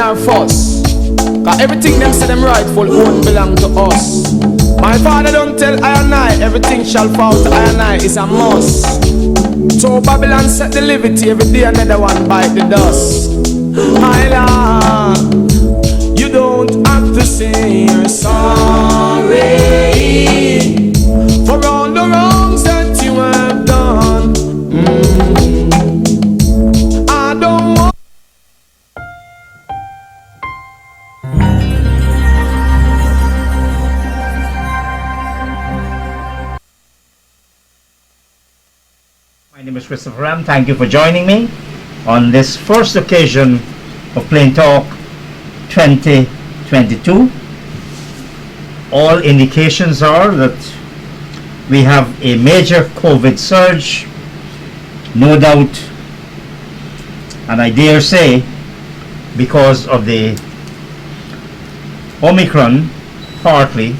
nor fuss. Cause everything them say them rightful won't belong to us. My father don't tell I and I, everything shall fall to I and I is a must. So Babylon set the liberty, every day another one bite the dust. My Lord, you don't have to say you're sorry for all the wrongs that you have done. I don't want. My name is Christopher Ram. Thank you for joining me on this first occasion of Plain Talk 2022. All indications are that we have a major COVID surge, no doubt, and I dare say because of the Omicron partly,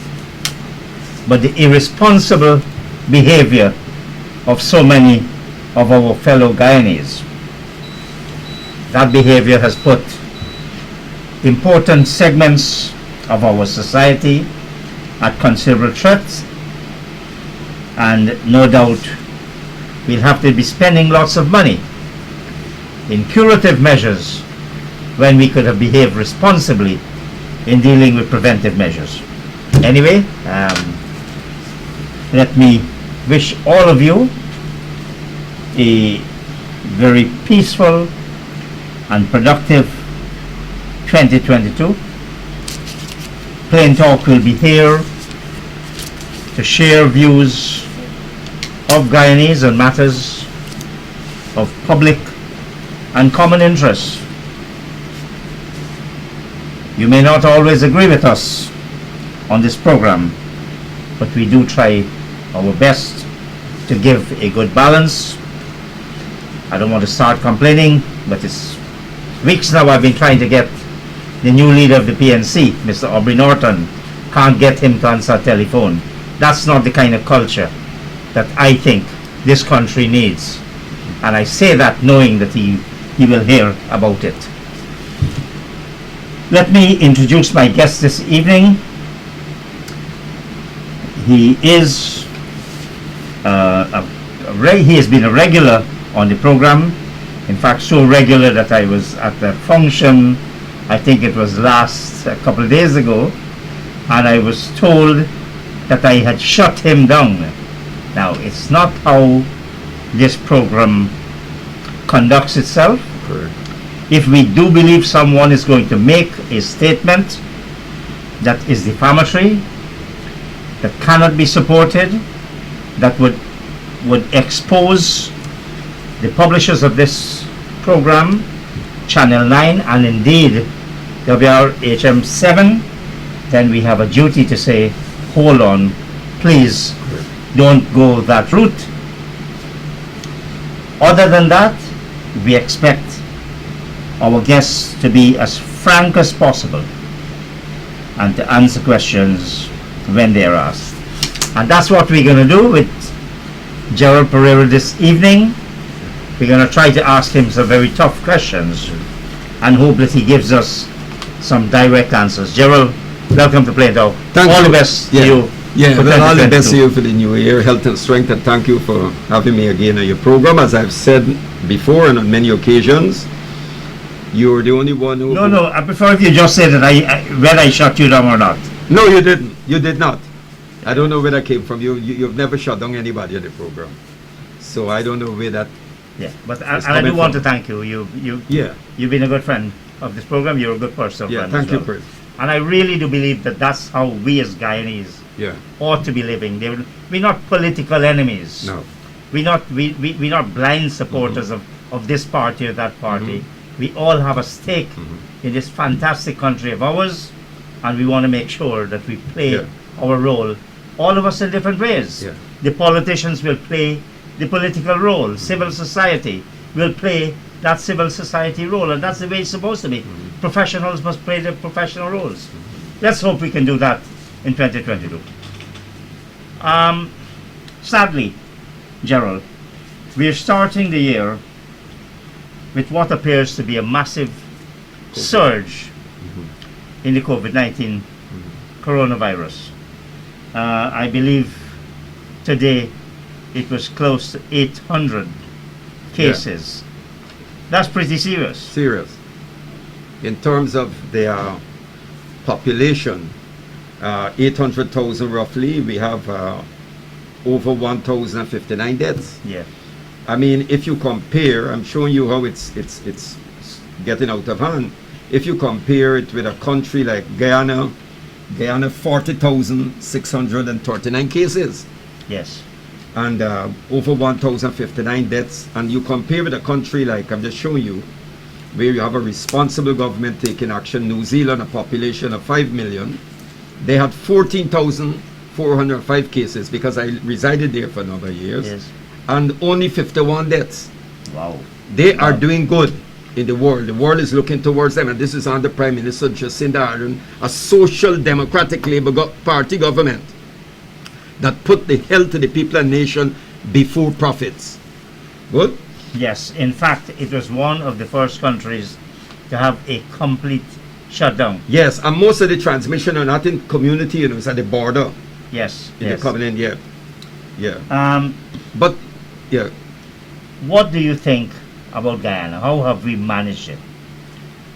but the irresponsible behavior of so many of our fellow Guyanese. That behavior has put important segments of our society at considerable threat, and no doubt we'll have to be spending lots of money in curative measures when we could have behaved responsibly in dealing with preventive measures. Anyway, let me wish all of you a very peaceful and productive 2022. Plain Talk will be here to share views of Guyanese on matters of public and common interest. You may not always agree with us on this program, but we do try our best to give a good balance. I don't want to start complaining, but it's weeks now I've been trying to get the new leader of the PNC, Mr. Aubrey Norton. Can't get him to answer telephone. That's not the kind of culture that I think this country needs. And I say that knowing that he will hear about it. Let me introduce my guest this evening. He is he has been a regular on the program. In fact, so regular that I was at the function, I think it was a couple of days ago, and I was told that I had shut him down. Now, it's not how this program conducts itself. Correct. If we do believe someone is going to make a statement that is defamatory, that cannot be supported, that would expose the publishers of this program, Channel 9, and indeed WRHM7, then we have a duty to say, hold on, please don't go that route. Other than that, we expect our guests to be as frank as possible and to answer questions when they are asked. And that's what we're going to do with Gerald Pereira this evening. We're going to try to ask him some very tough questions and hope that he gives us some direct answers. Gerald, welcome to Plain Talk. All the best to you. Yeah, well, all the best to you for the new year, health and strength, and thank you for having me again on your program. As I've said before and on many occasions, you're the only one who... No, I prefer if you just say that whether I shut you down or not. No, you didn't. You did not. I don't know where that came from. You've never shut down anybody on the program. So I don't know where that... Yeah, but I do want to thank you. You've been a good friend of this program. You're a good person. Yeah, thank you, Chris. And I really do believe that that's how we as Guyanese ought to be living. We're not political enemies. No. We're not blind supporters of this party or that party. We all have a stake in this fantastic country of ours, and we want to make sure that we play our role, all of us in different ways. Yeah. The politicians will play the political role. Civil society will play that civil society role, and that's the way it's supposed to be. Professionals must play their professional roles. Let's hope we can do that in 2022. Sadly, Gerald, we are starting the year with what appears to be a massive surge in the COVID-19 coronavirus. I believe today it was close to 800 cases. That's pretty serious. Serious. In terms of their population, 800,000 roughly, we have over 1,059 deaths. Yeah. I mean, if you compare, I'm showing you how it's getting out of hand. If you compare it with a country like Guyana, 40,639 cases. Yes. And over 1,059 deaths. And you compare with a country like, I'm just showing you, where you have a responsible government taking action, New Zealand, a population of 5 million. They had 14,405 cases because I resided there for a number of years. Yes. And only 51 deaths. Wow. They are doing good in the world. The world is looking towards them, and this is under Prime Minister Jacinda Ardern, a social democratic Labour Party government that put the health of the people and nation before profits. Good? Yes. In fact, it was one of the first countries to have a complete shutdown. Yes, and most of the transmission are not in community, you know, it's at the border. Yes. They're coming in, yeah. But, yeah. What do you think about Guyana? How have we managed it?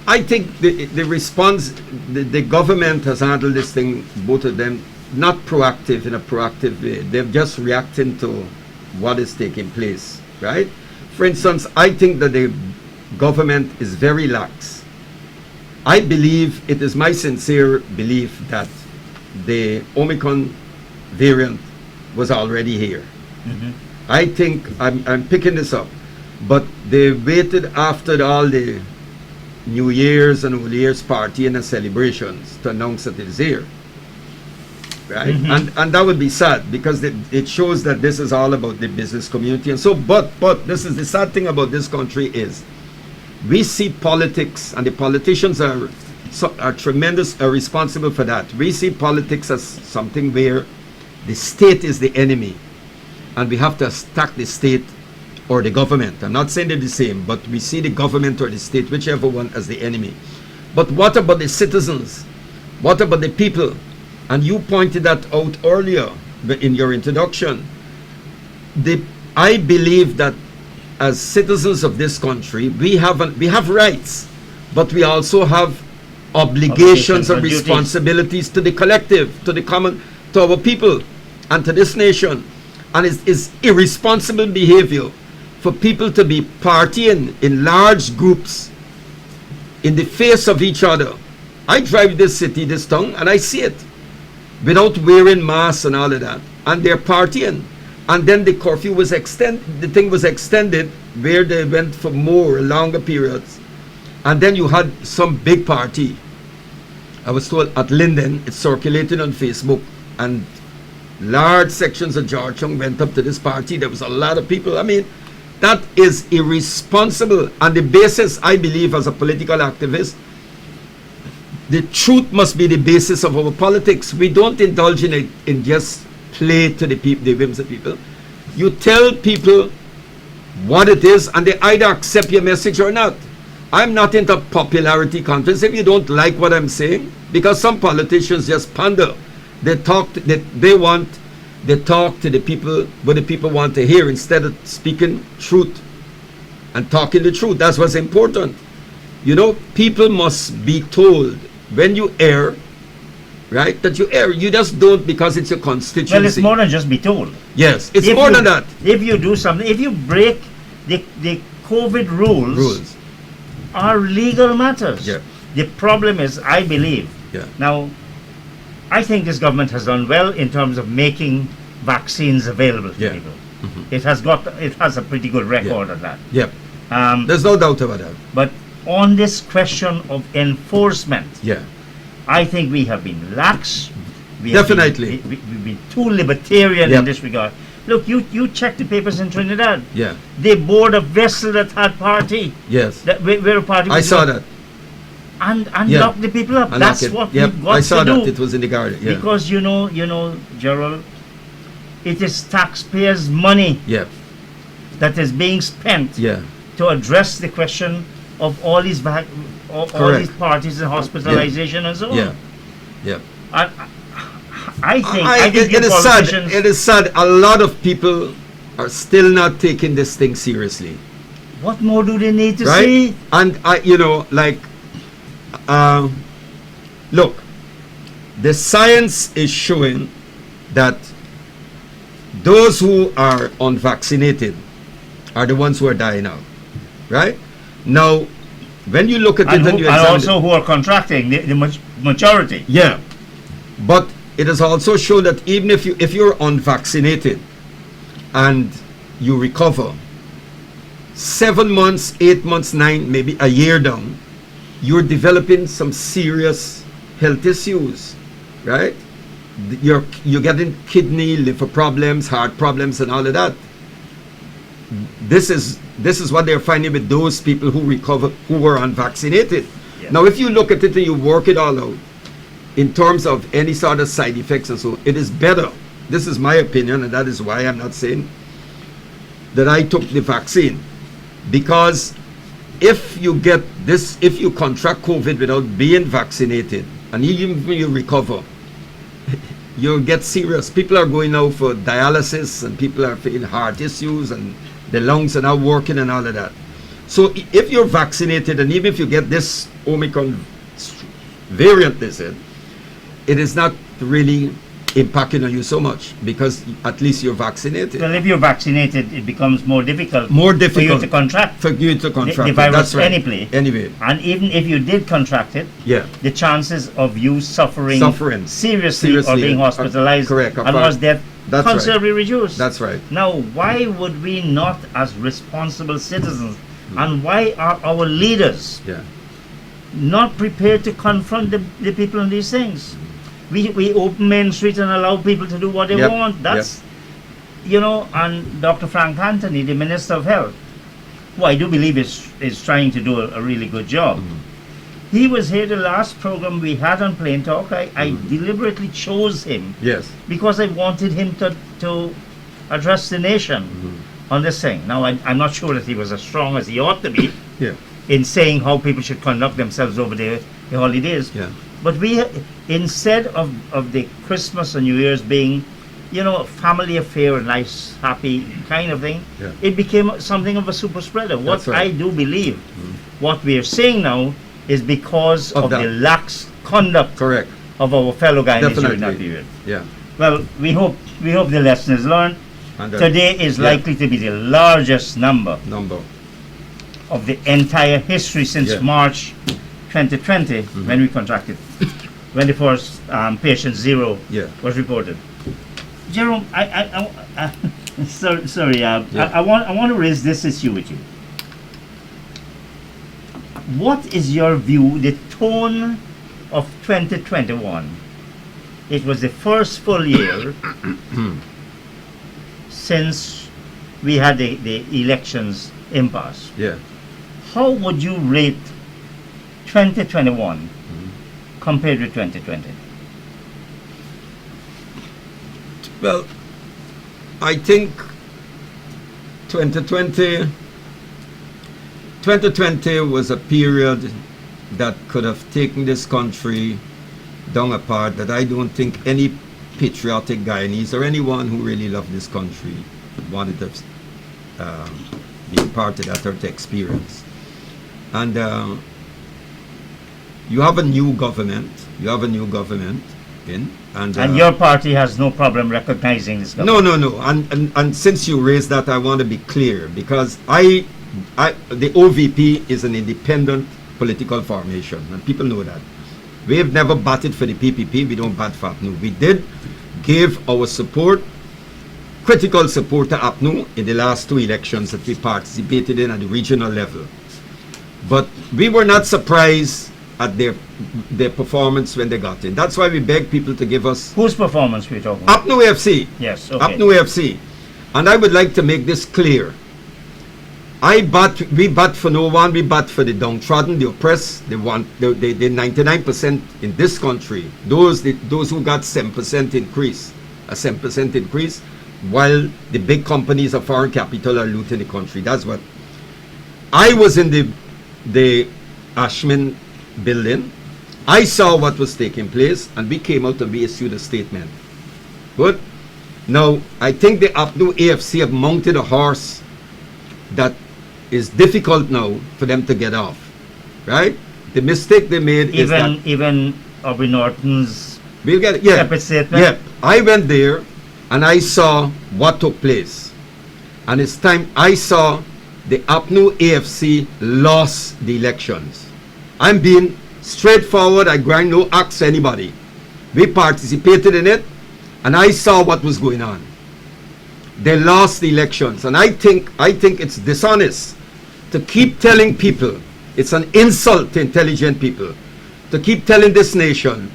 I think the response, the government has handled this thing, both of them, not proactive in a proactive way. They're just reacting to what is taking place, right? For instance, I think that the government is very lax. I believe, it is my sincere belief that the Omicron variant was already here. I think, I'm picking this up, but they waited after all the New Year's and Old Year's party and the celebrations to announce that it's here. Right? And that would be sad because it shows that this is all about the business community. And so, but this is the sad thing about this country is we see politics, and the politicians are tremendous, are responsible for that. We see politics as something where the state is the enemy, and we have to attack the state or the government. I'm not saying they're the same, but we see the government or the state, whichever one, as the enemy. But what about the citizens? What about the people? And you pointed that out earlier in your introduction. I believe that as citizens of this country, we have rights, but we also have obligations and responsibilities to the collective, to the common, to our people, and to this nation. And it's irresponsible behavior for people to be partying in large groups in the face of each other. I drive this city, this town, and I see it without wearing masks and all of that, and they're partying. And then the curfew was extended where they went for longer periods. And then you had some big party. I was told at Linden, it's circulating on Facebook, and large sections of Georgetown went up to this party. There was a lot of people. I mean, that is irresponsible. And the basis, I believe, as a political activist, the truth must be the basis of our politics. We don't indulge in it in just play to the people, the whims of people. You tell people what it is, and they either accept your message or not. I'm not into popularity contests. If you don't like what I'm saying, because some politicians just pander. They talk to the people what the people want to hear instead of speaking truth and talking the truth. That's what's important. You know, people must be told when you err, right, that you err. You just don't because it's your constituency. Well, it's more than just be told. Yes, it's more than that. If you do something, if you break the COVID rules, are legal matters. Yeah. The problem is, I believe, now, I think this government has done well in terms of making vaccines available to people. It has a pretty good record of that. Yep. There's no doubt about that. But on this question of enforcement, I think we have been lax. We've been too libertarian in this regard. Look, you check the papers in Trinidad. Yeah. They board a vessel that had party. Yes. Where a party was I saw that. And lock the people up. That's what we've got to do. I saw that. It was in the garden. Yeah. Because you know, Gerald, it is taxpayers' money that is being spent to address the question of all these all Correct. these parties and hospitalization and so on. Yeah. Yeah. I think you it is politicians. sad. It is sad. A lot of people are still not taking this thing seriously, What more do they need to right? see? And look, the science is showing that those who are unvaccinated are the ones who are dying out, right? Now, when you look at it and you And examine also who are contracting, the majority. yeah, but it has also shown that even if you're unvaccinated and you recover 7 months, 8 months, 9, maybe a year down, you're developing some serious health issues, right? You're getting kidney, liver problems, heart problems, and all of that. This is what they're finding with those people who recover, who were unvaccinated. Yeah. Now, if you look at it and you work it all out in terms of any sort of side effects and so, it is better. This is my opinion, and that is why I'm not saying that I took the vaccine, because if you get this, if you contract COVID without being vaccinated, and even when you recover, you'll get serious. People are going out for dialysis, and people are feeling heart issues, and the lungs are not working and all of that. So if you're vaccinated, and even if you get this Omicron variant, they said, it is not really impacting on you so much, because at least you're vaccinated. Well, if you're vaccinated, it becomes more difficult. More difficult for you to contract. For you to contract the it. virus That's right. anyway. And even if you did contract it, Yeah. the chances of you suffering seriously or being hospitalized correct, and was death That's right. considerably reduced. That's right. Now, why would we not, as responsible citizens, and why are our leaders Yeah. not prepared to confront the people on these things? We open Main Street and allow people to do what they Yep, want. That's, and Dr. Frank Anthony, the Minister of Health, who I do believe is trying to do a really good job. He was here the last program we had on Plain Talk. I deliberately chose him Yes. because I wanted him to address the nation on this thing. Now, I'm not sure that he was as strong as he ought to be Yeah. in saying how people should conduct themselves over the holidays. Yeah. But we, instead of the Christmas and New Year's being, a family affair, a nice, happy kind of thing, Yeah. it became something of a super spreader. What That's right. I do believe, what we are seeing now is because Of of that. the lax conduct Correct. of our fellow Guyanese during that Definitely. period. Yeah. Well, we hope the lesson is learned. And Today is likely to be the largest number number. of the entire history since Yeah. March 2020, when we contracted, when the first patient zero Yeah. was reported. Jerome, sorry, Yeah. I want to raise this issue with you. What is your view, the tone of 2021? It was the first full year since we had the elections impasse. Yeah. How would you rate 2021 compared with 2020? Well, I think 2020 was a period that could have taken this country down a path that I don't think any patriotic Guyanese or anyone who really loved this country wanted to be part of that or to experience. And you have a new government. And your party has no problem recognizing this government? No. And since you raised that, I want to be clear, because the OVP is an independent political formation, and people know that. We have never batted for the PPP. We don't bat for APNU. We did give our support, critical support to APNU in the last 2 elections that we participated in at the regional level. But we were not surprised at their performance when they got in. That's why we beg people to give us Whose performance we talking about? APNU FC. Yes, okay. APNU FC. And I would like to make this clear. We bat for no one. We bat for the downtrodden, the oppressed, the 99% in this country. Those who got 7% increase, a 7% increase, while the big companies of foreign capital are looting the country. That's what I was in the Ashman building. I saw what was taking place, and we came out and we issued a statement. Good. Now, I think the APNU AFC have mounted a horse that is difficult now for them to get off. Right? The mistake they made is that even Aubrey Norton's we'll get separate statement. Yeah. I went there and I saw what took place. And it's time I saw the APNU AFC lost the elections. I'm being straightforward. I grind no axe to anybody. We participated in it, and I saw what was going on. They lost the elections, and I think it's dishonest to keep telling people, it's an insult to intelligent people, to keep telling this nation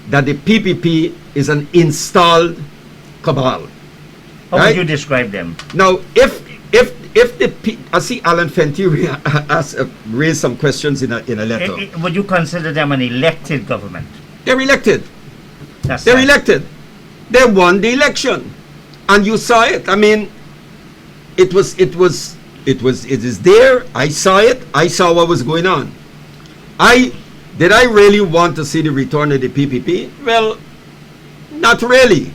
that the PPP is an installed cabal. How right? would you describe them? Now, if I see Alan Fenty raise some questions in a letter. Would you consider them an elected government? They're elected. That's They're right. elected. They won the election, and you saw it. I mean, it is there. I saw it. I saw what was going on. Did I really want to see the return of the PPP? Well, not really.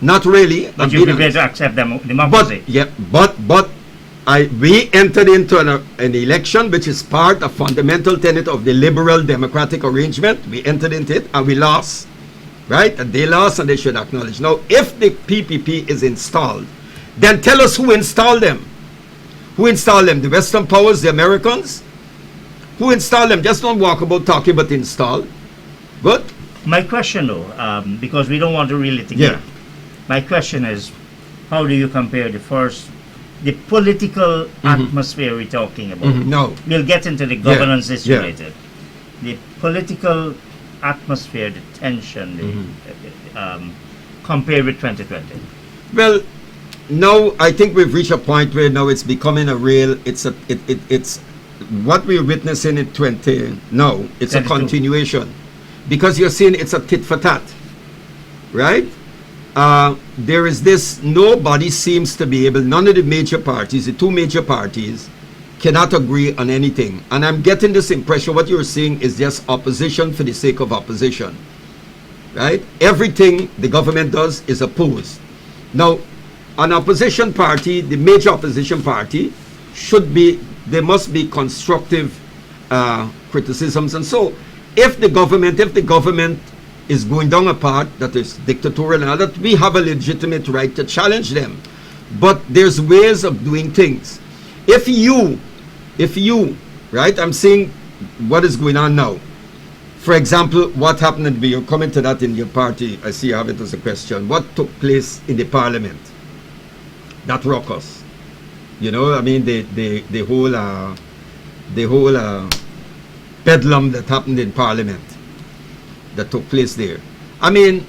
Not really. But you prepared to accept democracy. But we entered into an election which is part of fundamental tenet of the liberal democratic arrangement. We entered into it and we lost. Right? And they lost, and they should acknowledge. Now, if the PPP is installed, then tell us who installed them. Who installed them? The Western powers, the Americans? Who installed them? Just don't walk about talking, but install. Good? My question though, because we don't want to reel it again. My question is, how do you compare the political atmosphere we're talking about? No. We'll get into the governance issue Yeah. later. The political atmosphere, the tension, compared with 2020. Well, now I think we've reached a point where now it's becoming it's what we're witnessing in 20 now. It's 22. a continuation, because you're seeing it's a tit for tat, right? There is this. Nobody seems to be able. None of the major parties, the two major parties, cannot agree on anything. And I'm getting this impression what you're seeing is just opposition for the sake of opposition, right? Everything the government does is opposed. Now, an opposition party, the major opposition party, there must be constructive criticisms. And so, if the government is going down a path that is dictatorial and all that, we have a legitimate right to challenge them. But there's ways of doing things. If you, right, I'm seeing what is going on now. For example, what happened, you're coming to that in your party, I see you have it as a question. What took place in the Parliament? That ruckus. You know, I mean, the whole bedlam that happened in Parliament, that took place there. I mean,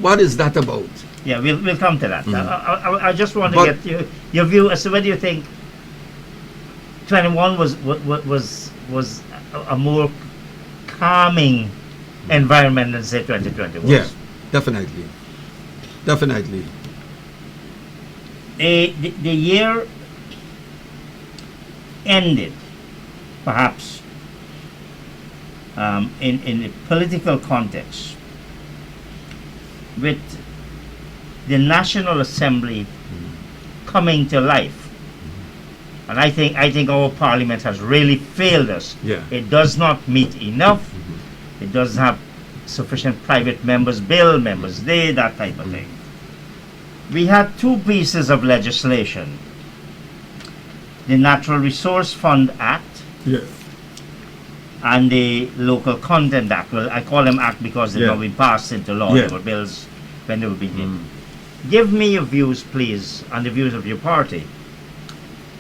what is that about? Yeah, we'll come to that. I just want to get your view as to whether you think 21 was a more calming environment than say 2020 was. Yeah, definitely. The year ended, perhaps, in a political context, with the National Assembly coming to life. And I think our Parliament has really failed us. Yeah. It does not meet enough. It doesn't have sufficient private members bill, members day, that type of thing. We had two pieces of legislation. The Natural Resource Fund Act and the Local Content Act. Well, I call them Act because they've now been passed into law. They were bills when they were being Give me your views, please, and the views of your party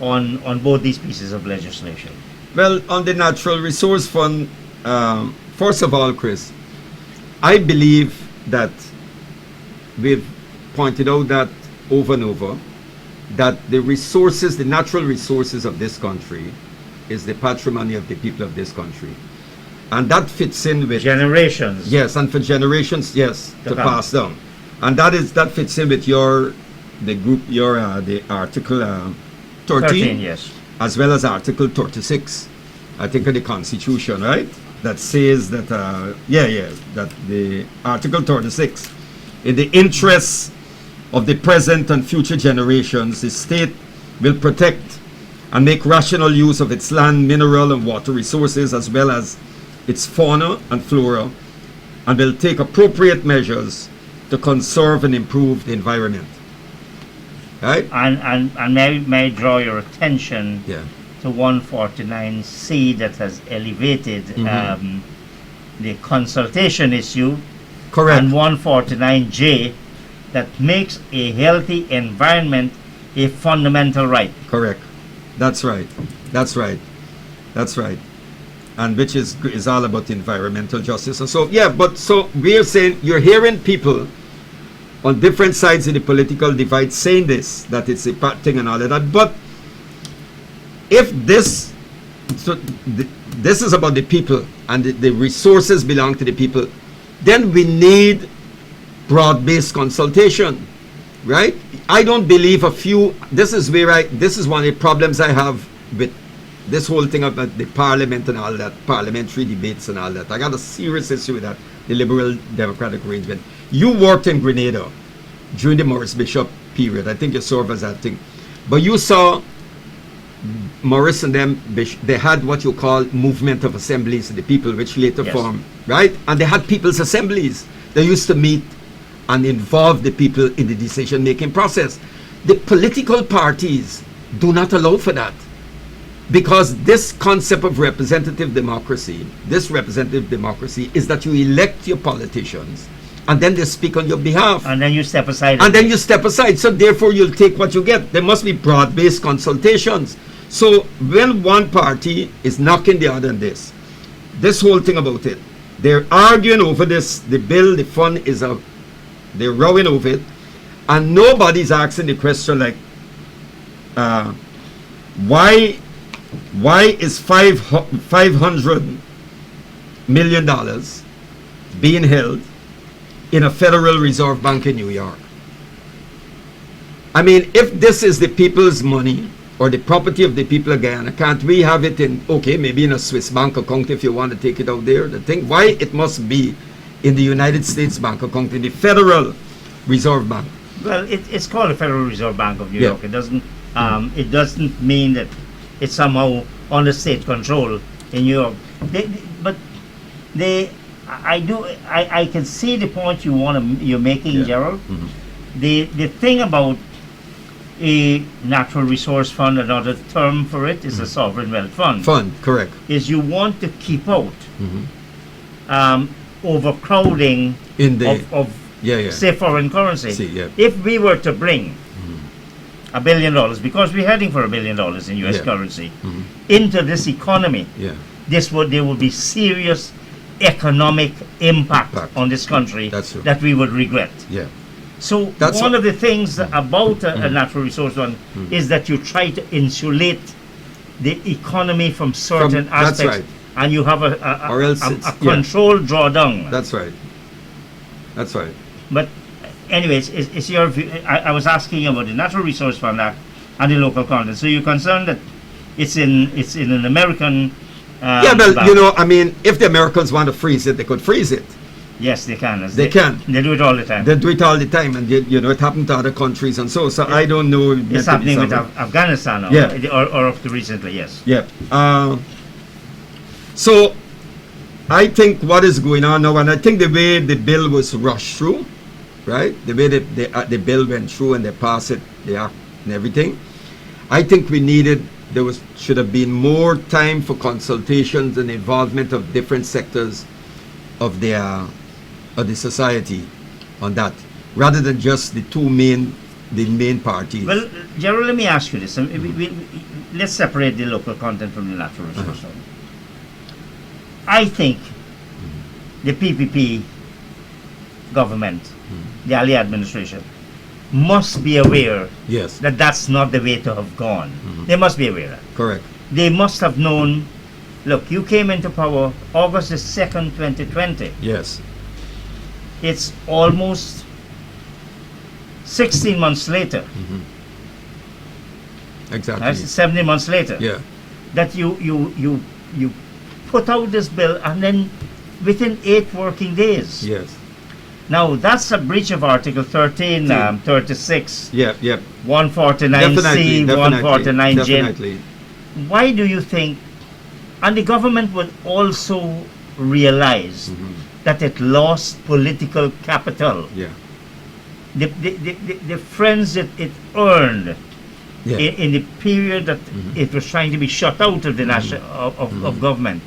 on both these pieces of legislation. Well, on the Natural Resource Fund, first of all, Chris, I believe that we've pointed out that over and over, that the resources, the natural resources of this country is the patrimony of the people of this country. And that fits in with generations. Yes, and for generations, yes, to pass down. And that fits in with the Article 13, yes, as well as Article 36. I think of the Constitution, right? That says that, that the Article 36, in the interests of the present and future generations, the state will protect and make rational use of its land, mineral and water resources, as well as its fauna and flora, and will take appropriate measures to conserve and improve the environment. Right? And may I draw your attention Yeah. to 149C that has elevated the consultation issue, Correct. and 149J that makes a healthy environment a fundamental right. Correct. That's right. That's right. That's right. And which is all about environmental justice. And so, yeah, but so we're saying, you're hearing people on different sides of the political divide saying this, that it's a bad thing and all of that. But if this, this is about the people and the resources belong to the people, then we need broad-based consultation, right? I don't believe this is one of the problems I have with this whole thing about the parliament and all that, parliamentary debates and all that. I got a serious issue with that, the liberal democratic arrangement. You worked in Grenada during the Maurice Bishop period. I think you served as that thing. But you saw Maurice and them, they had what you call movement of assemblies of the people, which later formed, right? And they had people's assemblies. They used to meet and involve the people in the decision-making process. The political parties do not allow for that, because this concept of representative democracy, is that you elect your politicians and then they speak on your behalf. And then you step aside. And then you step aside. So therefore you'll take what you get. There must be broad-based consultations. So when one party is knocking the other on this whole thing about it, they're arguing over this, the bill, the fund is out. They're rowing over it. And nobody's asking the question like, why is $500 million being held in a Federal Reserve Bank in New York? I mean, if this is the people's money or the property of the people of Guyana, can't we have it in, okay, maybe in a Swiss bank account if you want to take it out there? The thing, why it must be in the United States bank account, in the Federal Reserve Bank? Well, it's called the Federal Reserve Bank of New York. It doesn't mean that it's somehow under state control in New York. I can see the point you're making, Gerald. The thing about a natural resource fund, another term for it is a sovereign wealth fund. Correct. Is you want to keep out overcrowding of say foreign currency. If we were to bring $1 billion, because we're heading for $1 billion in US currency, into this economy, there would be serious economic impact on this country that we would regret. So one of the things about a natural resource fund is that you try to insulate the economy from certain aspects, and you have a controlled drawdown. That's right. That's right. But anyways, it's your view. I was asking about the Natural Resource Fund Act and the local content. So you're concerned that it's in an American but you know, I mean, if the Americans want to freeze it, they could freeze it. Yes, they can. They can. They do it all the time. They do it all the time, and you know, it happened to other countries and so. So I don't know. It's happening with Afghanistan now, or up to recently, yes. Yeah. So I think what is going on now, and I think the way the bill was rushed through, right? The way the bill went through and they passed it, the act and everything. I think should have been more time for consultations and involvement of different sectors of the society on that, rather than just the main parties. Well, Gerald, let me ask you this. Let's separate the local content from the natural resource fund. I think the PPP government, the Ali administration, must be aware that that's not the way to have gone. They must be aware of that. Correct. They must have known, look, you came into power August the 2nd, 2020. Yes. It's almost 16 months later. Exactly. That's 17 months later. Yeah. That you you put out this bill, and then within 8 working days. Yes. Now that's a breach of Article 13, 36, Yep. 149C, 149J. Definitely. Why do you think, and the government would also realize that it lost political capital, Yeah. the friends that it earned Yeah. in the period that it was trying to be shut out of the national of government,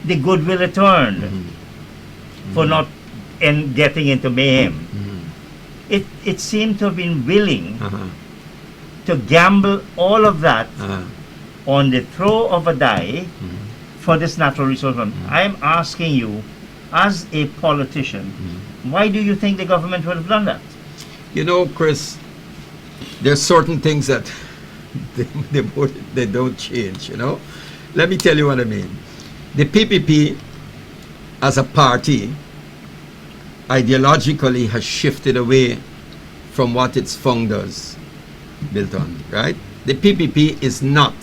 the goodwill it earned for not getting into mayhem. It seemed to have been willing to gamble all of that on the throw of a die for this natural resource fund. I am asking you, as a politician, why do you think the government would have done that? You know, Chris, there's certain things that they don't change, you know. Let me tell you what I mean. The PPP as a party ideologically has shifted away from what its founders built on, right? The PPP is not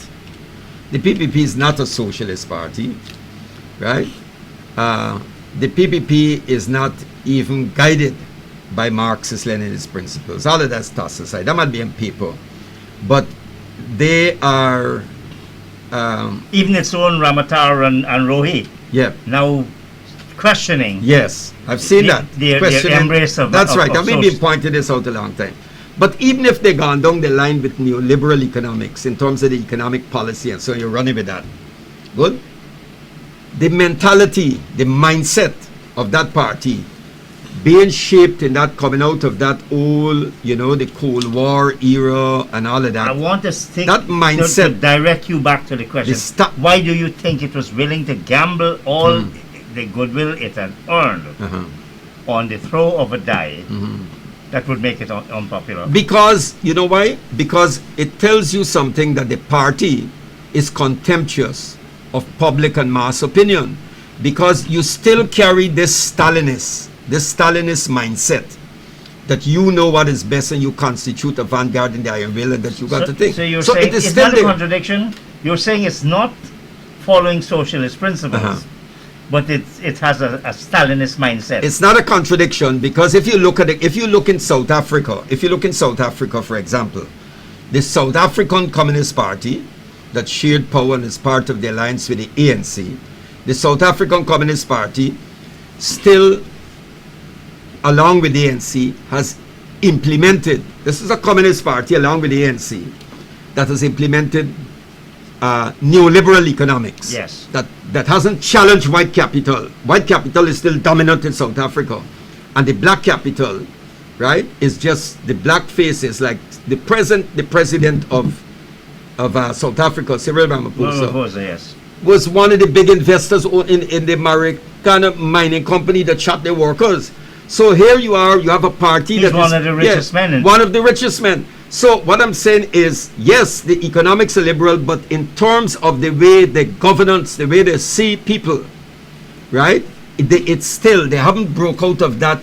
a socialist party, right? The PPP is not even guided by Marxist-Leninist principles. All of that's tossed aside. That might be in paper. But they are... Even its own Ramatar and Rohi now questioning. Yes, I've seen that. Their embrace of that's of, right, of and we've been pointing this out a long time. But even if they've gone down the line with neoliberal economics in terms of the economic policy, and so you're running with that, good? The mentality, the mindset of that party being shaped in that, coming out of that old, you know, the Cold War era and all of that. I want to stick that mindset to direct you back to the question. Why do you think it was willing to gamble all the goodwill it had earned on the throw of a die that would make it unpopular? Because, you know why? Because it tells you something, that the party is contemptuous of public and mass opinion. Because you still carry this Stalinist mindset, that you know what is best and you constitute a vanguard in the iron will, and that you got to think. So you're saying it's not a contradiction? You're saying it's not following socialist principles, but it has a Stalinist mindset. It's not a contradiction, because if you look in South Africa, for example, the South African Communist Party that shared power and is part of the alliance with the ANC, the South African Communist Party still, along with the ANC, has implemented, this is a communist party along with the ANC, that has implemented neoliberal economics. Yes. That hasn't challenged white capital. White capital is still dominant in South Africa. And the black capital, right, is just the black faces, like the president of South Africa, Cyril Ramaphosa, yes, was one of the big investors in the Marikana mining company that shot their workers. So here you are, you have a party He's one of the richest men. One of the richest men. So what I'm saying is, yes, the economics are liberal, but in terms of the way the governance, the way they see people, right? It's still, they haven't broke out of that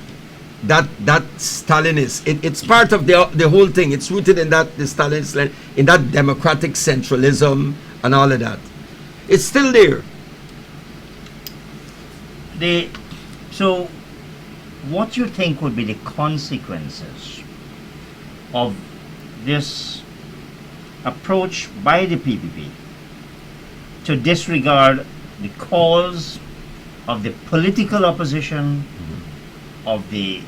Stalinist. It's part of the whole thing. It's rooted in the Stalinist, in that democratic centralism and all of that. It's still there. So what you think would be the consequences of this approach by the PPP to disregard the calls of the political opposition, of the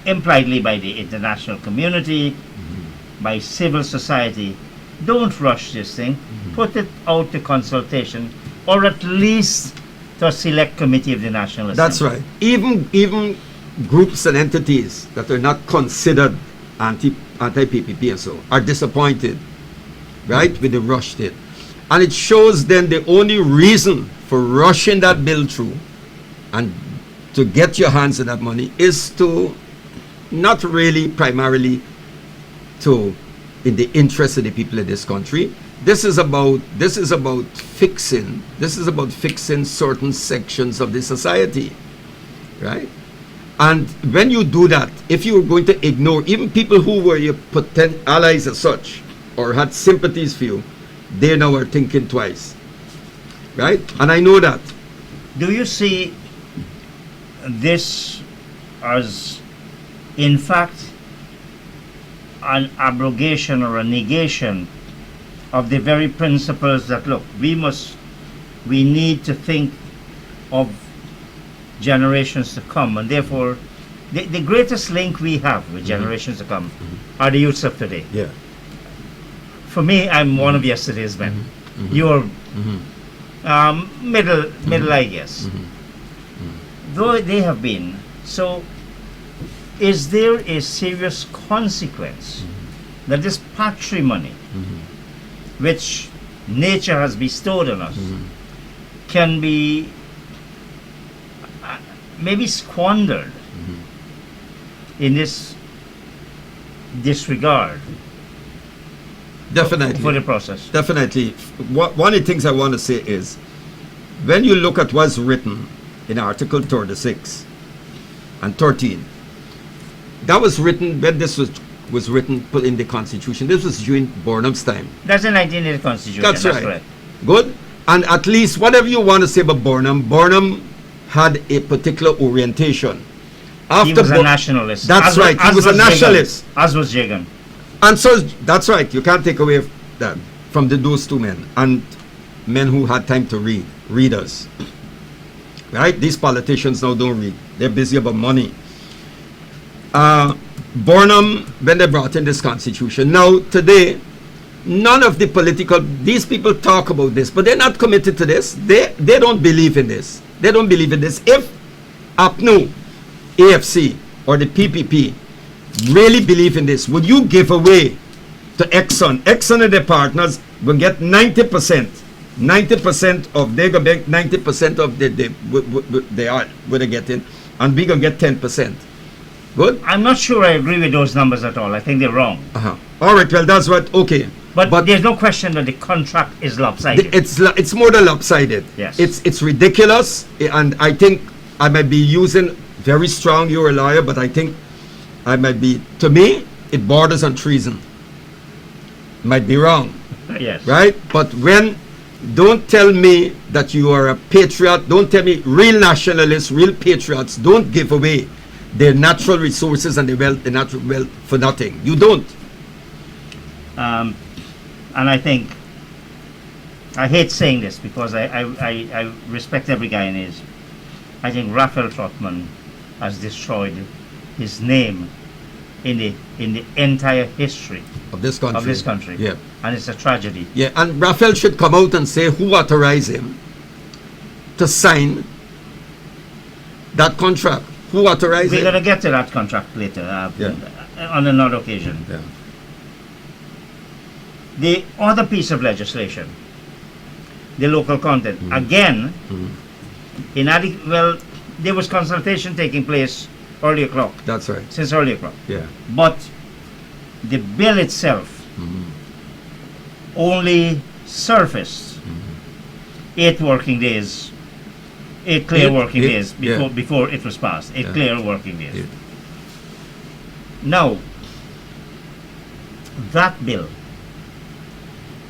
impliedly by the international community, by civil society? Don't rush this thing. Put it out to consultation, or at least to a select committee of the National Assembly. That's right. Even groups and entities that are not considered anti-PPP and so are disappointed, right, with the rush date. And it shows then the only reason for rushing that bill through and to get your hands on that money is to not really primarily to in the interest of the people of this country. This is about fixing certain sections of the society, right? And when you do that, if you are going to ignore even people who were your potent allies as such or had sympathies for you, they now are thinking twice. Right? And I know that. Do you see this as, in fact, an abrogation or a negation of the very principles that, look, we need to think of generations to come, and therefore the greatest link we have with generations to come are the youths of today. Yeah. For me, I'm one of yesterday's men. You're middle, I guess. Though they have been. So, is there a serious consequence that this patrimony, which nature has bestowed on us, can be maybe squandered in this disregard Definitely. for the process? Definitely. One of the things I want to say is, when you look at what's written in Article 36 and 13, that was written when this was written, put in the Constitution. This was during Burnham's time. That's the 1980 Constitution. That's right. Correct. Good. And at least whatever you want to say about Burnham had a particular orientation. He was a Bur- nationalist. That's right. He was a nationalist. As was Jagan. And so that's right. You can't take away that from those two men, and men who had time to read, readers. Right? These politicians now don't read. They're busy about money. Burnham, when they brought in this constitution, now today, none of the these people talk about this, but they're not committed to this. They don't believe in this. They don't believe in this. If APNU, AFC, or the PPP really believe in this, would you give away to Exxon? Exxon and their partners will get 90%. 90% of they're gonna get 90% of they are gonna get in, and we're gonna get 10%. Good. I'm not sure I agree with those numbers at all. I think they're wrong. All right. Well, that's what. Okay. But there's no question that the contract is lopsided. It's more than lopsided. Yes. It's ridiculous, and I think I might be using very strong. You're a lawyer, but I think I might be. To me, it borders on treason. Might be wrong. Yes. Right. But don't tell me that you are a patriot. Don't tell me real nationalists, real patriots don't give away their natural resources and the natural wealth for nothing. You don't. And I think, I hate saying this because I respect every Guyanese. I think Raphael Trotman has destroyed his name in the entire history Of this country. Yeah. And it's a tragedy. Yeah. And Raphael should come out and say who authorized him to sign that contract. Who authorized We're it? going to get to that contract later on another occasion. Yeah. The other piece of legislation, the local content, again, there was consultation taking place early o'clock. That's right. Since early o'clock. Yeah. But the bill itself only surfaced 8 working days. 8 clear working days before it was passed. 8 clear working days. Yeah. Now, that bill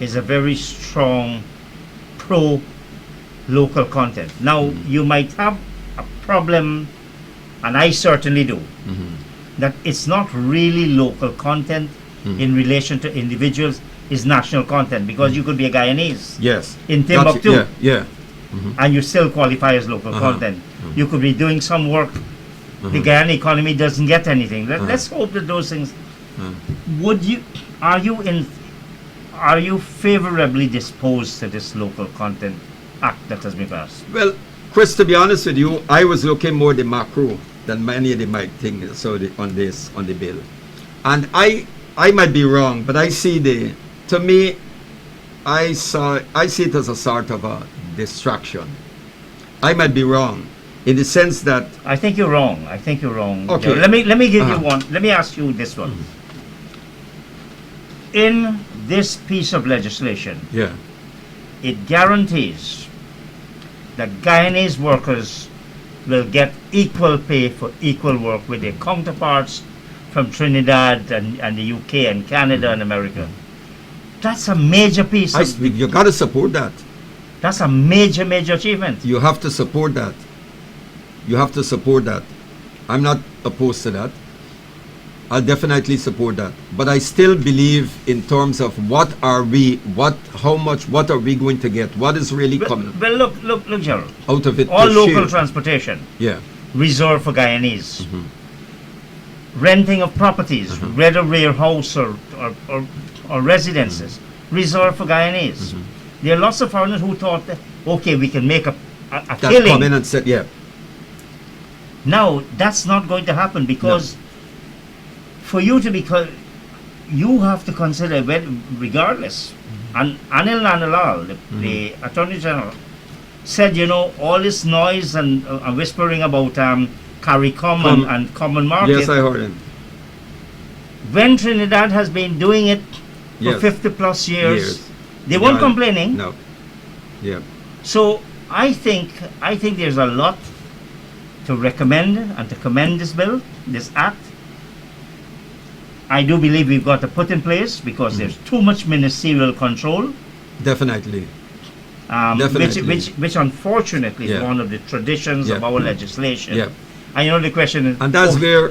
is a very strong pro-local content. Now, you might have a problem, and I certainly do, that it's not really local content in relation to individuals, it's national content, because you could be a Guyanese Yes. in Timbuktu. Yeah. And you still qualify as local content. You could be doing some work. The Guyana economy doesn't get anything. Let's hope that those things. Are you favorably disposed to this local content act that has been passed? Well, Chris, to be honest with you, I was looking more the macro than many of the might think on the bill, and I might be wrong, but I see I see it as a sort of a distraction. I might be wrong in the sense that I think you're wrong. Okay. Joe. Let me give you one. Let me ask you this one. In this piece of legislation, it guarantees that Guyanese workers will get equal pay for equal work with their counterparts from Trinidad and the UK and Canada and America. That's a major piece. You got to support that. That's a major achievement. You have to support that. You have to support that. I'm not opposed to that. I'll definitely support that. But I still believe in terms of what are we going to get? What is really coming Well, look, Gerald. out of it? All per local share? transportation Yeah. reserved for Guyanese. Renting of properties, whether rear house or residences, reserved for Guyanese. There are lots of foreigners who thought that, okay, we can make a That killing. come in and said, yeah. Now, that's not going to happen because for you to be, you have to consider, regardless, and Anil Nanalal, the Attorney General, said, all this noise and whispering about CARICOM and Common Market. Yes, I heard him. When Trinidad has been doing it for Yes. 50 plus years, Years. they weren't Yeah. complaining. No. Yeah. So I think there's a lot to recommend and to commend this bill, this act. I do believe we've got to put in place because there's too much ministerial control, Definitely. which unfortunately is Yeah. one of the traditions of Yeah. our legislation. Yeah. And the question is, And that's where,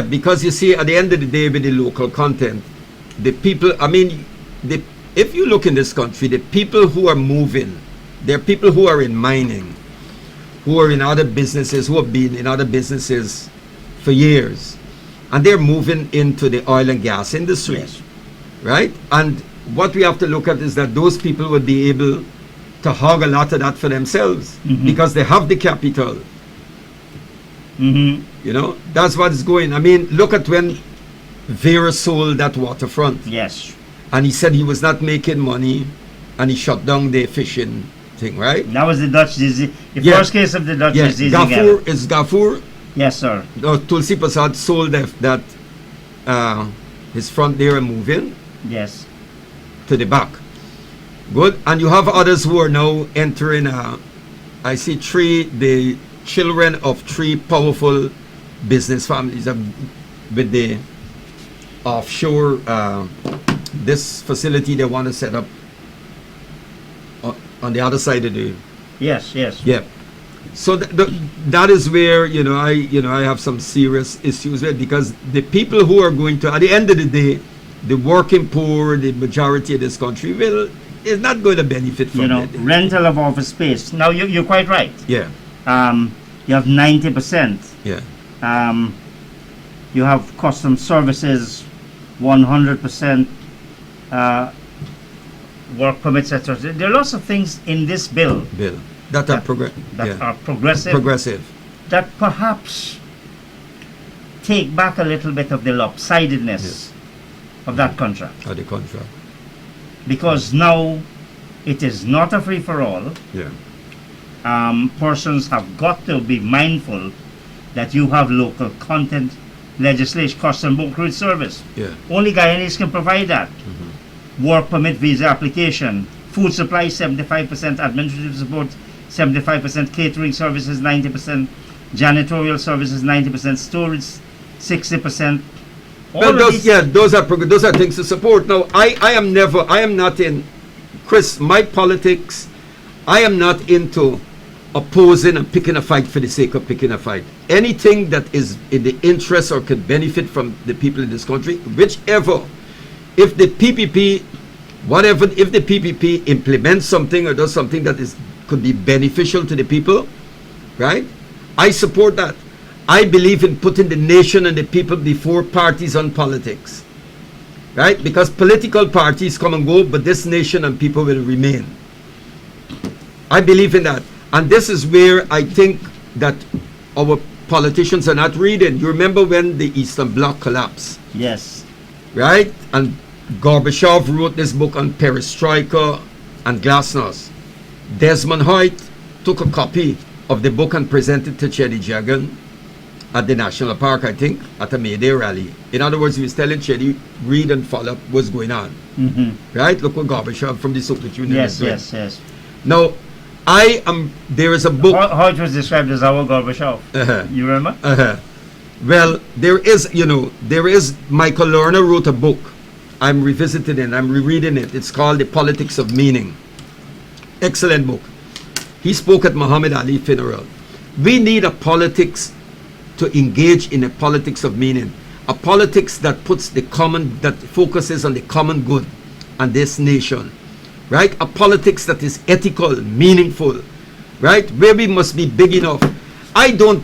because you see, at the end of the day, with the local content, the people, if you look in this country, the people who are moving, there are people who are in mining, who are in other businesses, who have been in other businesses for years, and they're moving into the oil and gas industry, Yes. right? And what we have to look at is that those people would be able to hog a lot of that for themselves because they have the capital. That's what's going. Look at when Vera sold that waterfront. yes, And he said he was not making money, and he shut down the fishing thing, right? that was the Dutch disease. The Yeah. first case of the Dutch Yeah, disease. Gafoor, Yes, sir. Tulsi Prasad sold that his front there and moving Yes. to the back. Good. And you have others who are now entering. I see the children of three powerful business families with the offshore this facility they want to set up on the other side of the Yes. yeah. So that is where I have some serious issues with, because the people who are going to, at the end of the day, the working poor, the majority of this country is not going to benefit from it. Rental of office space. Now you're quite right. Yeah. You have 90%. Yeah. You have custom services, 100%. Work permits, etc. There are lots of things in this bill That are are progressive. progressive. That perhaps take back a little bit of the lopsidedness of that contract, Of the contract. because now it is not a free for all. Yeah. Persons have got to be mindful that you have local content legislation, custom book route service. Yeah. Only Guyanese can provide that. Work permit, visa application, food supply 75%, administrative support 75%, catering services 90%, janitorial services 90%, storage 60%. Those are things to support. Now, I am not in, Chris, my politics, I am not into opposing and picking a fight for the sake of picking a fight. Anything that is in the interest or could benefit from the people in this country, whichever, if the PPP implements something or does something that could be beneficial to the people, right? I support that. I believe in putting the nation and the people before parties on politics, right? Because political parties come and go, but this nation and people will remain. I believe in that. And this is where I think that our politicians are not reading. You remember when the Eastern Bloc collapsed? Yes. Right? And Gorbachev wrote this book on perestroika and glasnost. Desmond Hoyt took a copy of the book and presented to Chedi Jagan at the National Park, I think, at a May Day rally. In other words, he was telling Chedi, read and follow up what's going on. Right? Look what Gorbachev from the Soviet Union is doing. Yes. Now, there is a book. How it was described as our Gorbachev. You remember? Well, there is, Michael Lerner wrote a book I'm revisiting it, I'm rereading it. It's called The Politics of Meaning. Excellent book. He spoke at Muhammad Ali funeral. We need a politics to engage in a politics of meaning. A politics that puts that focuses on the common good and this nation. Right? A politics that is ethical, meaningful. Right? Where we must be big enough. If I don't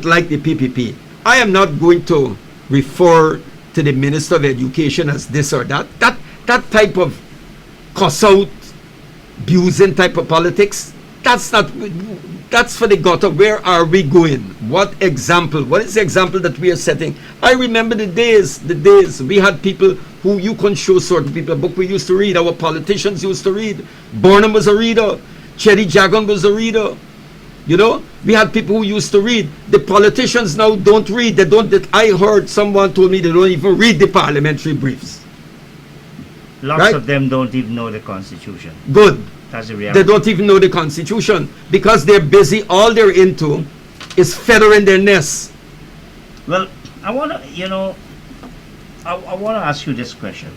like the PPP, I am not going to refer to the Minister of Education as this or that. That type of cuss out, abusing type of politics, that's for the gutter. Where are we going? What is the example that we are setting? I remember the days we had people who you couldn't show certain people a book we used to read. Our politicians used to read. Burnham was a reader. Cherry Jagan was a reader. You know, we had people who used to read. The politicians now don't read. I heard someone told me they don't even read the parliamentary briefs. Lots of them don't even know the Constitution. Good. That's the reality. They don't even know the Constitution because they're busy. All they're into is feathering their nests. Well, I want to ask you this question.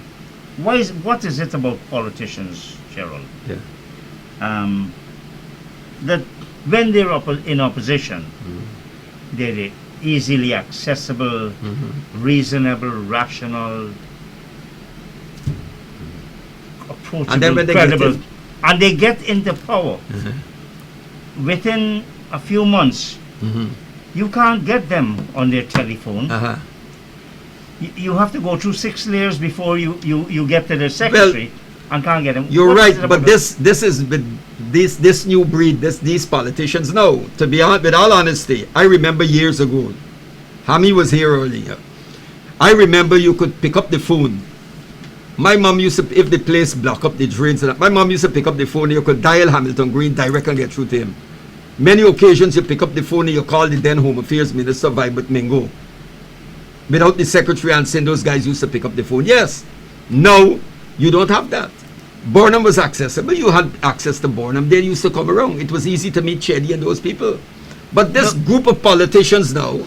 What is it about politicians, Cheryl? Yeah. That when they're in opposition, they're easily accessible, reasonable, rational, approachable, and then when they credible, and they get into power within a few months. You can't get them on their telephone. You have to go through 6 layers before you get to the secretary. And can't get them. You're right, but this is with this new breed, these politicians. No, to be honest, with all honesty, I remember years ago. Hami was here earlier. I remember you could pick up the phone. My mom used to, if the place block up the drains, my mom used to pick up the phone. And you could dial Hamilton Green direct and get through to him. Many occasions you pick up the phone and you call the then Home Affairs Minister Vibert Mingo. Without the secretary answering, those guys used to pick up the phone. Yes. No, you don't have that. Burnham was accessible. You had access to Burnham. They used to come around. It was easy to meet Chedi and those people. But this group of politicians now,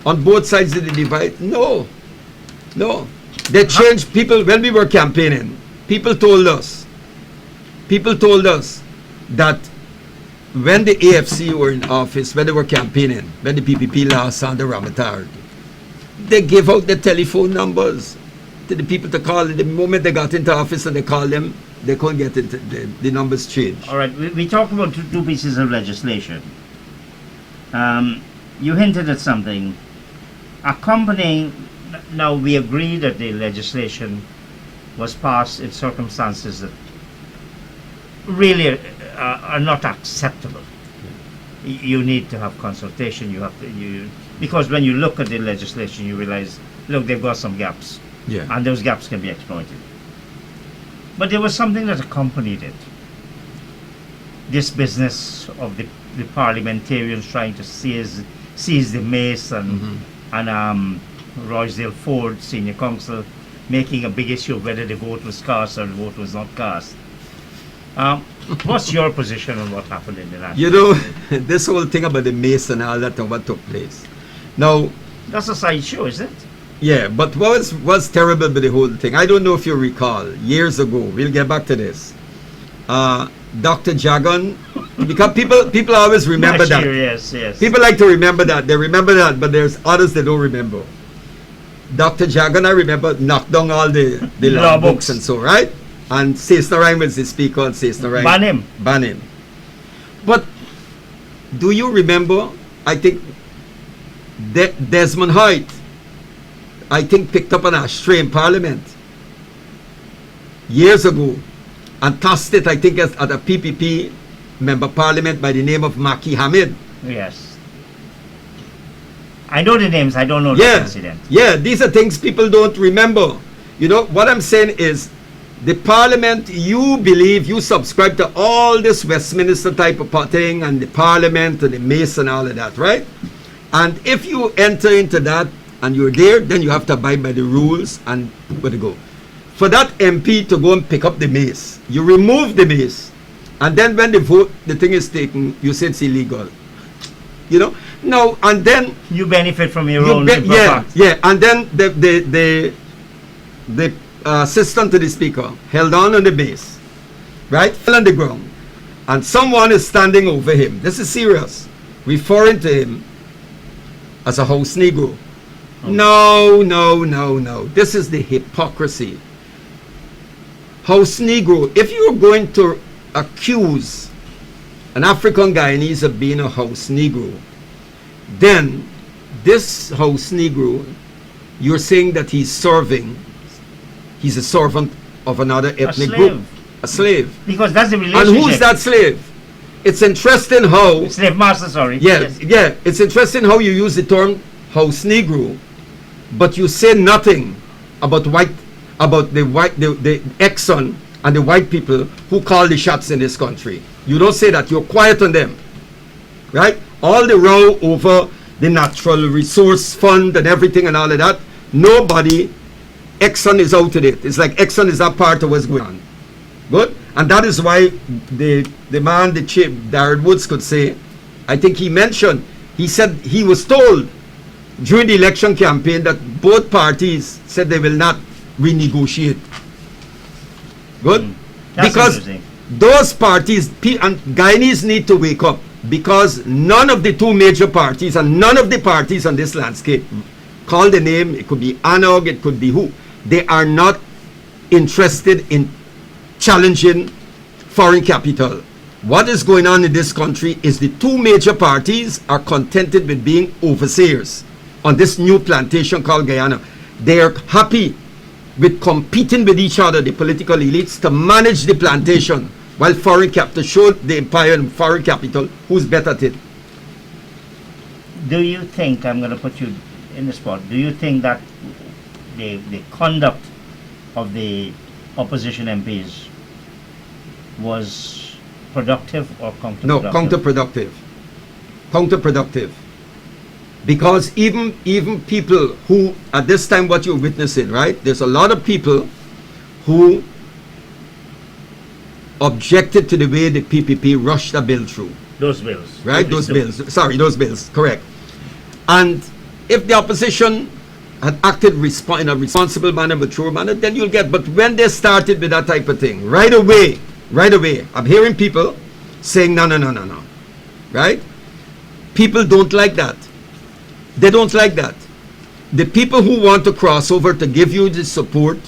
on both sides of the divide, no. They changed people. When we were campaigning, people told us that when the AFC were in office, when they were campaigning, when the PPP lost under Ramatar, they gave out the telephone numbers to the people to call. The moment they got into office and they called them, they couldn't get it. The numbers changed. All right, we talked about two pieces of legislation. You hinted at something. Accompanying, now we agree that the legislation was passed in circumstances that really are not acceptable. You need to have consultation. Because when you look at the legislation, you realize, look, they've got some gaps. Yeah. And those gaps can be exploited. But there was something that accompanied it. This business of the parliamentarians trying to seize the mace and Roysdale Ford, senior counsel, making a big issue of whether the vote was cast or the vote was not cast. What's your position on what happened in the national? You know, this whole thing about the mace and all that and what took place. Now, that's a side show, is it? Yeah, but what was terrible with the whole thing, I don't know if you recall, years ago, we'll get back to this, Dr. Jagan, because people always remember that. Yes. People like to remember that. They remember that, but there's others they don't remember. Dr. Jagan, I remember, knocked down all the law books and so, right? And Cessna Rhyme was the speaker on Cessna Rhyme. Ban him. But do you remember, I think, Desmond Hoyt, I think, picked up an ashtray in Parliament years ago and tossed it, I think, at a PPP member Parliament by the name of Maki Hamid. Yes. I know the names, I don't know the incident. Yeah, these are things people don't remember. You know, what I'm saying is, the Parliament, you subscribe to all this Westminster type of thing and the Parliament and the mace and all of that, right? And if you enter into that and you're there, then you have to abide by the rules and where to go. For that MP to go and pick up the mace, you remove the mace, and then when the thing is taken, you say it's illegal. You know, no, and then You benefit from your own. yeah, and then the assistant to the speaker held on the base, right, fell on the ground, and someone is standing over him. This is serious, referring to him as a house Negro. No, no, no, no. This is the hypocrisy. House Negro. If you're going to accuse an African Guyanese of being a house Negro, then this house Negro, you're saying that he's a servant of another ethnic group. A slave. Because that's the relationship. And who's that slave? It's interesting how... Slave master, sorry. Yes. Yeah. It's interesting how you use the term house Negro, but you say nothing about the Exxon and the white people who call the shots in this country. You don't say that. You're quiet on them. Right? All the row over the natural resource fund and everything and all of that, nobody, Exxon is out of it. It's like Exxon is not part of what's going on. Good? And that is why the man, the chief, Darren Woods could say, I think he mentioned, he said he was told during the election campaign that both parties said they will not renegotiate. Good? Because those parties, and Guyanese need to wake up, because none of the two major parties and none of the parties on this landscape, call the name, it could be ANOG, it could be who, they are not interested in challenging foreign capital. What is going on in this country is the two major parties are contented with being overseers on this new plantation called Guyana. They are happy with competing with each other, the political elites, to manage the plantation, while foreign capital showed the empire and foreign capital who's better at it. Do you think, I'm going to put you in the spot, do you think that the conduct of the opposition MPs was productive or counterproductive? No, counterproductive. Counterproductive. Because even people who, at this time what you're witnessing, right? There's a lot of people who objected to the way the PPP rushed a bill through. Those bills. Right? Those bills. Sorry, those bills. Correct. And if the opposition had acted in a responsible manner, mature manner, then you'll get. But when they started with that type of thing, right away, I'm hearing people saying, no. Right? People don't like that. They don't like that. The people who want to cross over to give you the support,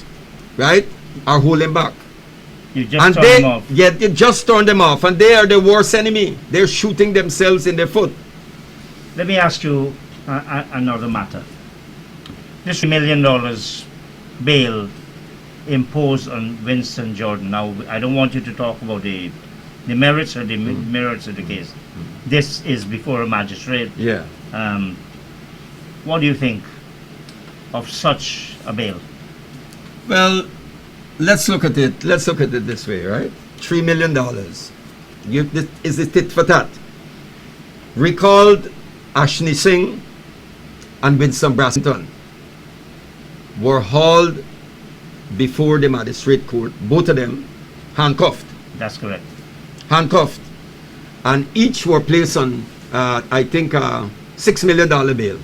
right, are holding back. You just turn them off. Yeah, they just turn them off, and they are the worst enemy. They're shooting themselves in the foot. Let me ask you another matter. This $1 million bail imposed on Winston Jordan. Now, I don't want you to talk about the merits or the merits of the case. This is before a magistrate. Yeah. What do you think of such a bail? Well, let's look at it. Let's look at it this way, right? $3 million. Is it tit for tat? Recalled Ashney Singh and Winston Brassington were hauled before the magistrate court, both of them handcuffed. That's correct. Handcuffed. And each were placed on, I think, $6 million bail.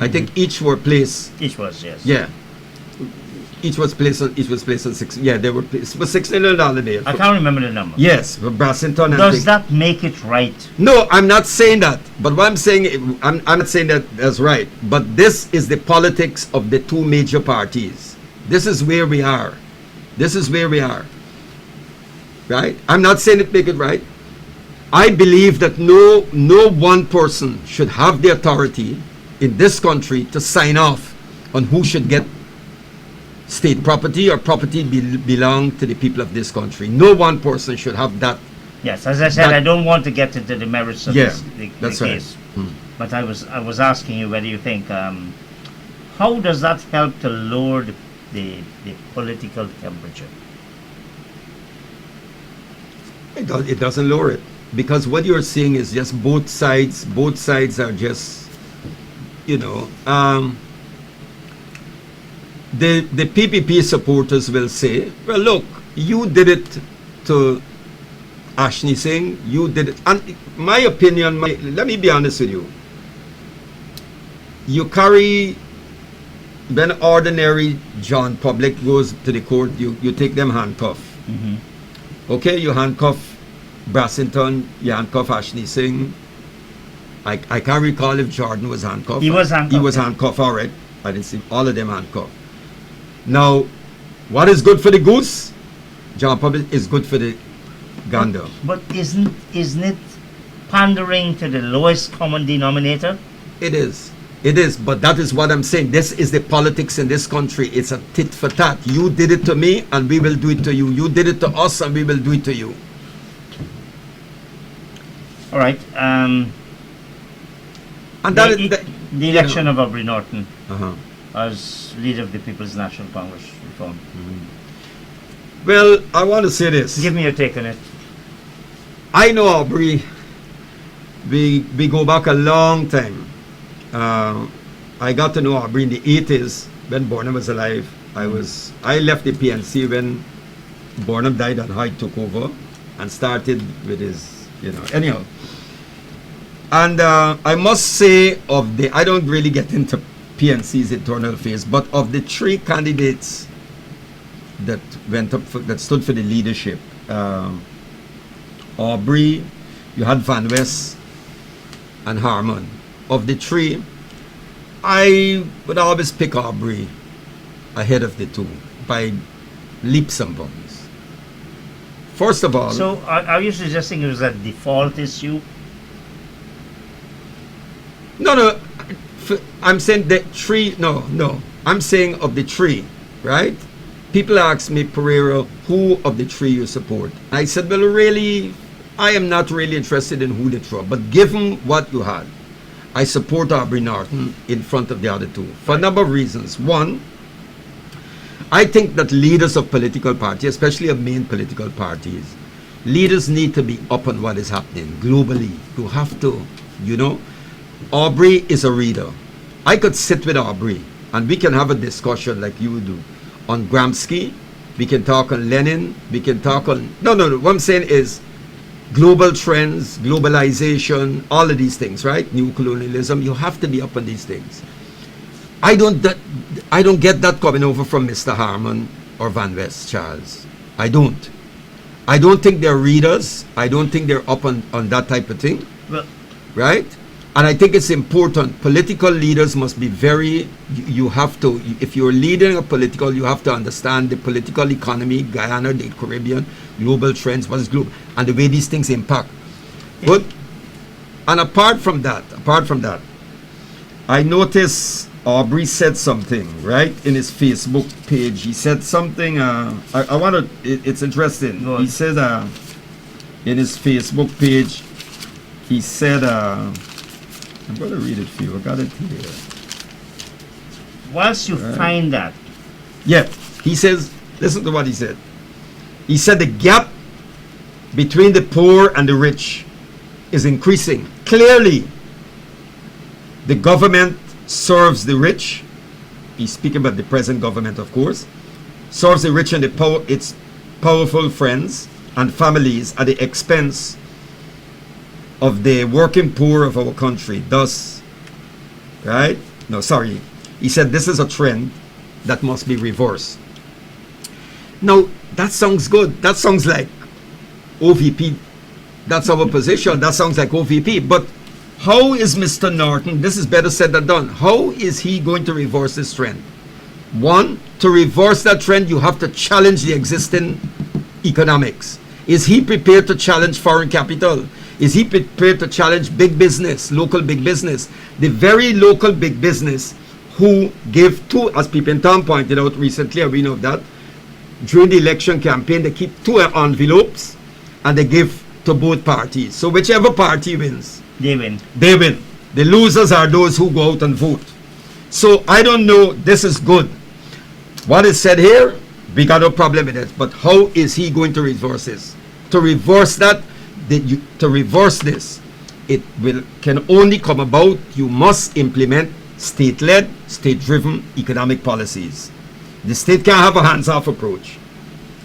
I think each were placed. Each was, yes. Yeah. Each was placed on six. Yeah, they were placed for $6 million bail. I can't remember the number. Yes, for Brassington. Does that make it right? No, I'm not saying that. But what I'm saying, I'm not saying that that's right. But this is the politics of the two major parties. This is where we are. This is where we are. Right? I'm not saying it make it right. I believe that no one person should have the authority in this country to sign off on who should get state property or property belong to the people of this country. No one person should have that. Yes, as I said, I don't want to get into the merits of the that's case. Right. But I was asking you whether you think, how does that help to lower the political temperature? It doesn't lower it, because what you're seeing is just both sides are just, the PPP supporters will say, well, look, you did it to Ashley Singh, you did it. And my opinion, let me be honest with you. You carry, when ordinary John public goes to the court, you take them handcuff. Okay, you handcuff Brassington, you handcuff Ashley Singh. I can't recall if Jordan was handcuffed. He was handcuffed. He was handcuffed, all right. I didn't see all of them handcuffed. Now, what is good for the goose, John public, is good for the gander. But isn't it pandering to the lowest common denominator? It is. It is, but that is what I'm saying. This is the politics in this country. It's a tit for tat. You did it to me, and we will do it to you. You did it to us, and we will do it to you. All right. And that the election of Aubrey Norton Uh-huh. as leader of the People's National Congress reform. Well, I want to say this. Give me your take on it. I know Aubrey. We go back a long time. I got to know Aubrey in the 80s when Burnham was alive. I left the PNC when Burnham died and Hyde took over and started with his, anyhow. And I must say I don't really get into PNC's internal phase, but of the three candidates that that stood for the leadership, Aubrey, you had Van West and Harmon. Of the three, I would always pick Aubrey ahead of the two by leaps and bounds. First of all, So are you suggesting it was a default issue? No, I'm saying the three, no. I'm saying of the three, right? People ask me, Pereira, who of the three you support? I said, well, really, I am not really interested in who they throw, but given what you had, I support Aubrey Norton in front of the other two for a number of reasons. One, I think that leaders of political parties, especially of main political parties, leaders need to be up on what is happening globally. You have to, Aubrey is a reader. I could sit with Aubrey and we can have a discussion like you do on Gramsci. We can talk on Lenin. We can talk on... No. What I'm saying is global trends, globalization, all of these things, right? New colonialism. You have to be up on these things. I don't get that coming over from Mr. Harmon or Van West, Charles. I don't think they're readers. I don't think they're up on that type of thing. Well, right? And I think it's important. Political leaders must be you have to, if you're leading a political, you have to understand the political economy, Guyana, the Caribbean, global trends, what is global, and the way these things impact. But, and apart from that, I noticed Aubrey said something, right, in his Facebook page. He said something, it's interesting. He said in his Facebook page, he said, I'm going to read it for you. I got it here. Whilst you find that. Yeah. He says, listen to what he said. He said the gap between the poor and the rich is increasing. Clearly, the government serves the rich. He's speaking about the present government, of course. Serves the rich and its powerful friends and families at the expense of the working poor of our country. Thus, right? No, sorry. He said this is a trend that must be reversed. Now, that sounds good. That sounds like OVP. That's our position. That sounds like OVP. But how is Mr. Norton, this is better said than done, how is he going to reverse this trend? One, to reverse that trend, you have to challenge the existing economics. Is he prepared to challenge foreign capital? Is he prepared to challenge big business, local big business? The very local big business who gave two, as Pippin Tom pointed out recently, we know that, during the election campaign, they keep two envelopes and they give to both parties. So whichever party wins, they win. They win. The losers are those who go out and vote. So I don't know, this is good. What is said here, we got no problem with it. But how is he going to reverse this? To reverse that, to reverse this, can only come about, you must implement state-led, state-driven economic policies. The state can't have a hands-off approach,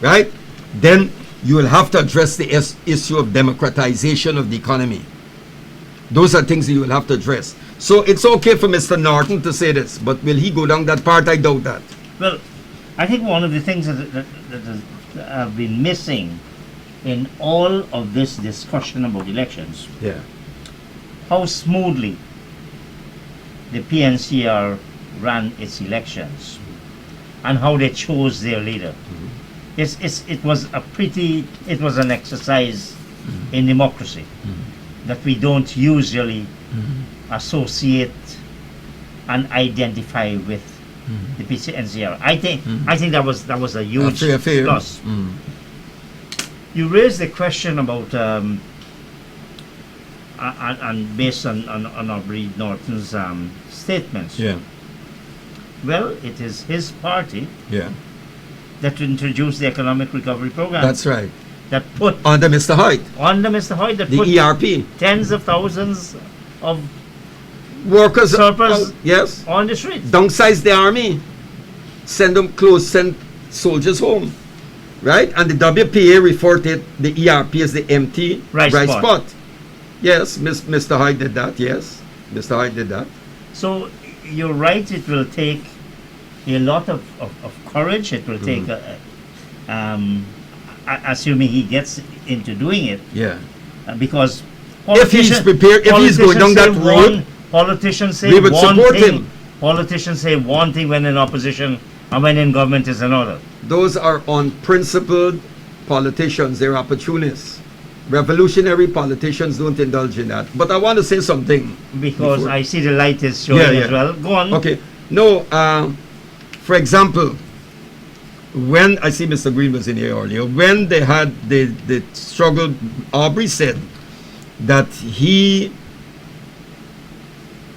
right? Then you will have to address the issue of democratization of the economy. Those are things that you will have to address. So it's okay for Mr. Norton to say this, but will he go down that part? I doubt that. Well, I think one of the things that have been missing in all of this discussion about elections, Yeah. how smoothly the PNCR ran its elections and how they chose their leader. It was an exercise in democracy that we don't usually associate and identify with the PNCR. I think that was a huge plus. You raised the question about and based on Aubrey Norton's statements. Yeah. Well, it is his party Yeah. that introduced the economic recovery program. That's right. That put Under Mr. Hoyt, under Mr. Hoyt, that the put ERP. tens of thousands of Workers, surplus yes. on the streets. Downsize the army. Send soldiers home. Right? And the WPA reported the ERP as the empty Right spot. Yes, Mr. Hoyt did that, yes. Mr. Hoyt did that. So you're right, it will take a lot of courage. It will take, assuming he gets into doing it, Yeah. Because If he's prepared, if he's going down that road, politicians say we would one support thing. him. Politicians say one thing when in opposition, and when in government is another. those are unprincipled politicians. They're opportunists. Revolutionary politicians don't indulge in that. But I want to say something. Because before- I see the light is showing Yeah. as well. Go on. Okay. No, for example, when I see Mr. Green was in here earlier, when they had the struggle, Aubrey said that he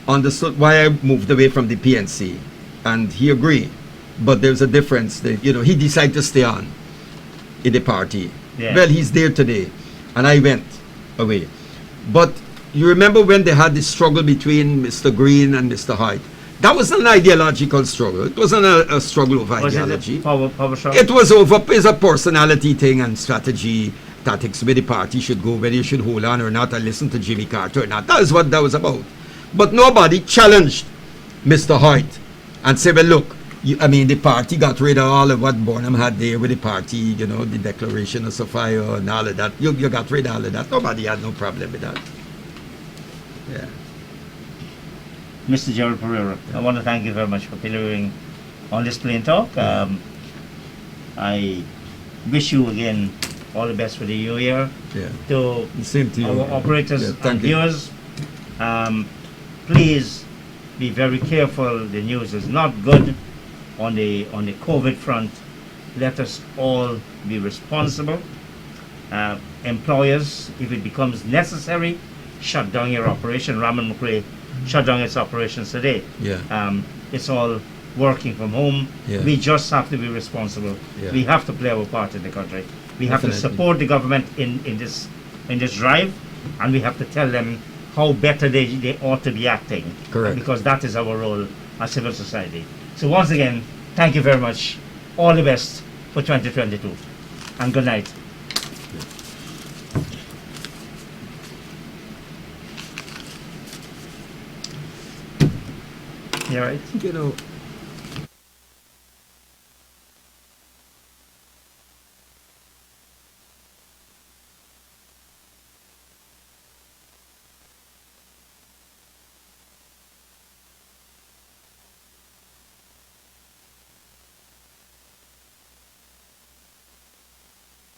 understood why I moved away from the PNC, and he agreed. But there's a difference. That, he decided to stay on in the party. Yeah. Well, he's there today, and I went away. But you remember when they had this struggle between Mr. Green and Mr. Hoyt? That was an ideological struggle. It wasn't a struggle of Was ideology. it a power struggle? It was over. It's a personality thing and strategy, tactics, where the party should go, whether you should hold on or not, and listen to Jimmy Carter or not. That is what that was about. But nobody challenged Mr. Hoyt and said, well, look, the party got rid of all of what Bonham had there with the party, the Declaration of Sophia and all of that. You got rid of all of that. Nobody had no problem with that. Yeah. Mr. Gerald Pereira, I want to thank you very much for appearing on this Plain Talk. I wish you again all the best for the new year. Yeah. To Same to you. our operators Yeah, and thank you. viewers, please be very careful. The news is not good on the COVID front. Let us all be responsible. Employers, if it becomes necessary, shut down your operation. Raman McRae shut down its operations today. Yeah. It's all working from home. Yeah. We just have to be responsible. Yeah. We have to play our part in the country. We have to Definitely. support the government in this drive, and we have to tell them how better they ought to be acting. Correct. Because that is our role as civil society. So once again, thank you very much. All the best for 2022. And good night. You all right?